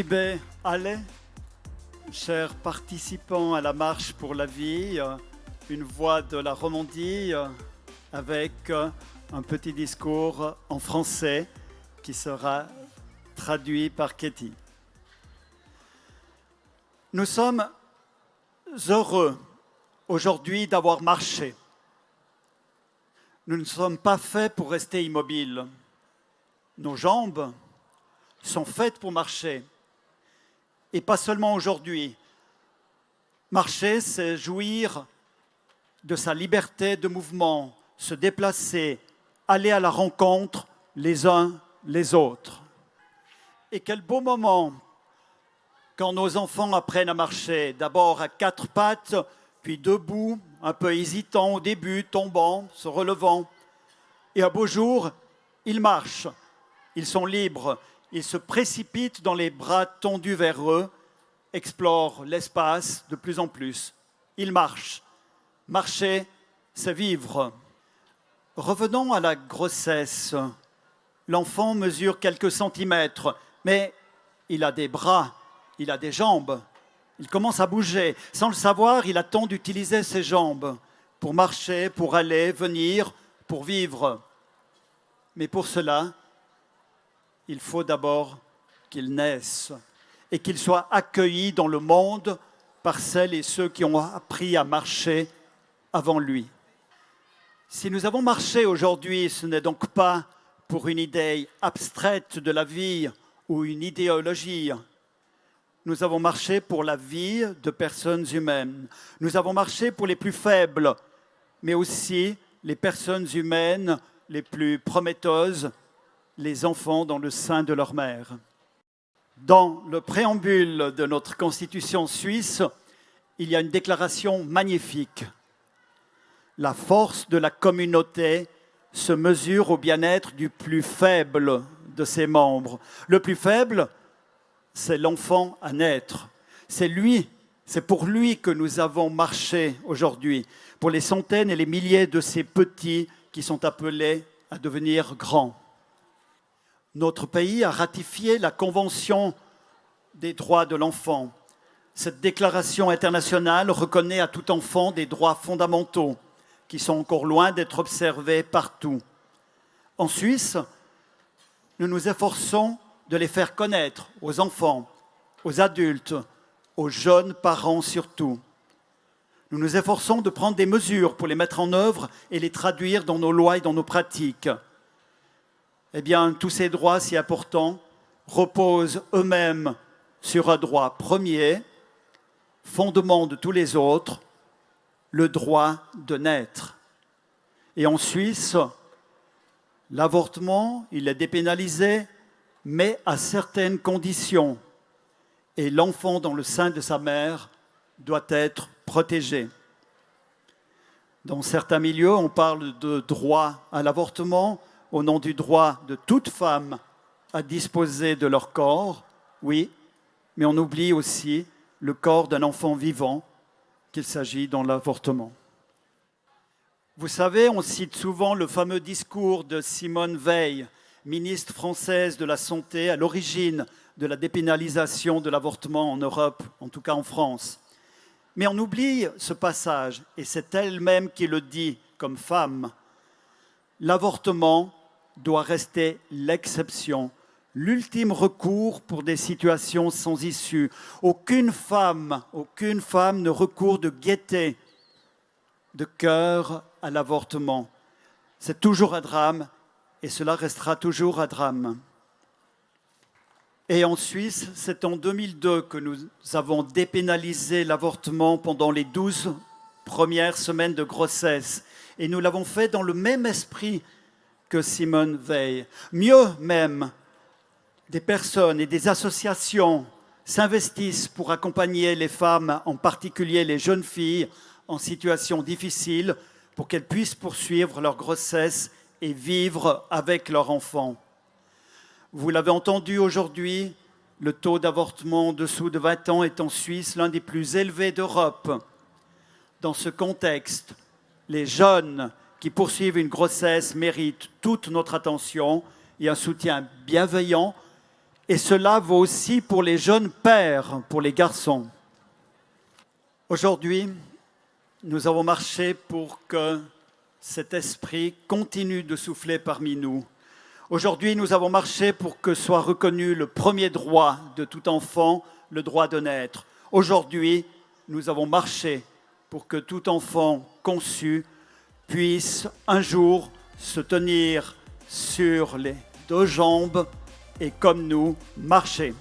Liebe alle, chers participants à la marche pour la vie, une voix de la Romandie avec un petit discours en français qui sera traduit par Katie. Nous sommes heureux aujourd'hui d'avoir marché. Nous ne sommes pas faits pour rester immobiles. Nos jambes sont faites pour marcher. Et pas seulement aujourd'hui. Marcher, c'est jouir de sa liberté de mouvement, se déplacer, aller à la rencontre les uns les autres. Et quel beau moment quand nos enfants apprennent à marcher, d'abord à quatre pattes, puis debout, un peu hésitant au début, tombant, se relevant. Et un beau jour, ils marchent, ils sont libres, ils se précipitent dans les bras tendus vers eux, explorent l'espace de plus en plus. Ils marchent. Marcher, c'est vivre. Revenons à la grossesse. L'enfant mesure quelques centimètres, mais il a des bras, il a des jambes. Il commence à bouger. Sans le savoir, il attend d'utiliser ses jambes pour marcher, pour aller, venir, pour vivre. Mais pour cela, il faut d'abord qu'il naisse et qu'il soit accueilli dans le monde par celles et ceux qui ont appris à marcher avant lui. Si nous avons marché aujourd'hui, ce n'est donc pas pour une idée abstraite de la vie ou une idéologie. Nous avons marché pour la vie de personnes humaines. Nous avons marché pour les plus faibles, mais aussi les personnes humaines les plus prometteuses, les enfants dans le sein de leur mère. Dans le préambule de notre Constitution suisse, il y a une déclaration magnifique. La force de la communauté se mesure au bien-être du plus faible de ses membres. Le plus faible, c'est l'enfant à naître. C'est pour lui que nous avons marché aujourd'hui, pour les centaines et les milliers de ces petits qui sont appelés à devenir grands. Notre pays a ratifié la Convention des droits de l'enfant. Cette déclaration internationale reconnaît à tout enfant des droits fondamentaux qui sont encore loin d'être observés partout. En Suisse, nous nous efforçons de les faire connaître aux enfants, aux adultes, aux jeunes parents surtout. Nous nous efforçons de prendre des mesures pour les mettre en œuvre et les traduire dans nos lois et dans nos pratiques. Eh bien, tous ces droits si importants reposent eux-mêmes sur un droit premier, fondement de tous les autres, le droit de naître. Et en Suisse, l'avortement, il est dépénalisé, mais à certaines conditions. Et l'enfant dans le sein de sa mère doit être protégé. Dans certains milieux, on parle de droit à l'avortement au nom du droit de toute femme à disposer de leur corps, oui, mais on oublie aussi le corps d'un enfant vivant qu'il s'agit dans l'avortement. Vous savez, on cite souvent le fameux discours de Simone Veil, ministre française de la Santé à l'origine de la dépénalisation de l'avortement en Europe, en tout cas en France. Mais on oublie ce passage, et c'est elle-même qui le dit comme femme. L'avortement doit rester l'exception, l'ultime recours pour des situations sans issue. Aucune femme ne recourt de gaieté, de cœur à l'avortement. C'est toujours un drame et cela restera toujours un drame. Et en Suisse, c'est en 2002 que nous avons dépénalisé l'avortement pendant les 12 premières semaines de grossesse. Et nous l'avons fait dans le même esprit que Simone Veil. Mieux même, des personnes et des associations s'investissent pour accompagner les femmes, en particulier les jeunes filles, en situation difficile, pour qu'elles puissent poursuivre leur grossesse et vivre avec leur enfant. Vous l'avez entendu aujourd'hui, le taux d'avortement en dessous de 20 ans est en Suisse l'un des plus élevés d'Europe. Dans ce contexte, les jeunes qui poursuivent une grossesse méritent toute notre attention et un soutien bienveillant Et cela vaut aussi pour les jeunes pères, pour les garçons. Aujourd'hui, nous avons marché pour que cet esprit continue de souffler parmi nous. Aujourd'hui, nous avons marché pour que soit reconnu le premier droit de tout enfant, le droit de naître. Aujourd'hui, nous avons marché pour que tout enfant conçu puisse un jour se tenir sur les deux jambes et comme nous, marcher.